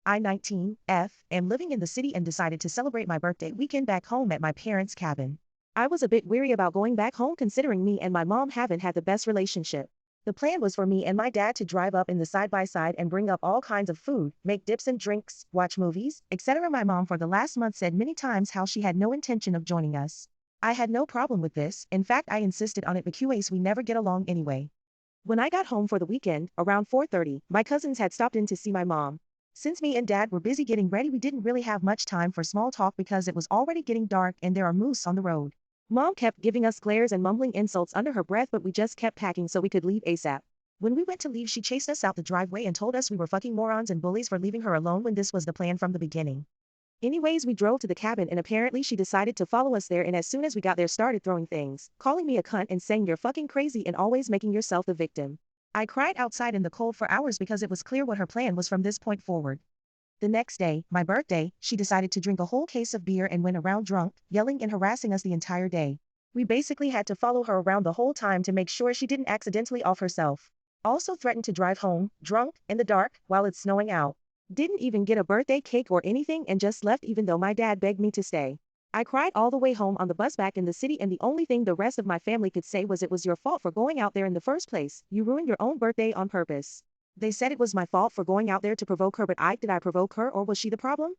I 19 F am living in the city and decided to celebrate my birthday weekend back home at my parents' cabin. I was a bit weary about going back home considering me and my mom haven't had the best relationship. The plan was for me and my dad to drive up in the side-by-side and bring up all kinds of food, make dips and drinks, watch movies, etc. My mom for the last month said many times how she had no intention of joining us. I had no problem with this, in fact I insisted on it because we never get along anyway. When I got home for the weekend, around 4:30, my cousins had stopped in to see my mom. Since me and dad were busy getting ready, we didn't really have much time for small talk because it was already getting dark and there are moose on the road. Mom kept giving us glares and mumbling insults under her breath, but we just kept packing so we could leave ASAP. When we went to leave, she chased us out the driveway and told us we were fucking morons and bullies for leaving her alone when this was the plan from the beginning. Anyways, we drove to the cabin and apparently she decided to follow us there, and as soon as we got there started throwing things, calling me a cunt and saying you're fucking crazy and always making yourself the victim. I cried outside in the cold for hours because it was clear what her plan was from this point forward. The next day, my birthday, she decided to drink a whole case of beer and went around drunk, yelling and harassing us the entire day. We basically had to follow her around the whole time to make sure she didn't accidentally off herself. Also threatened to drive home, drunk, in the dark, while it's snowing out. Didn't even get a birthday cake or anything and just left even though my dad begged me to stay. I cried all the way home on the bus back in the city, and the only thing the rest of my family could say was it was your fault for going out there in the first place. You ruined your own birthday on purpose. They said it was my fault for going out there to provoke her, but did I provoke her or was she the problem?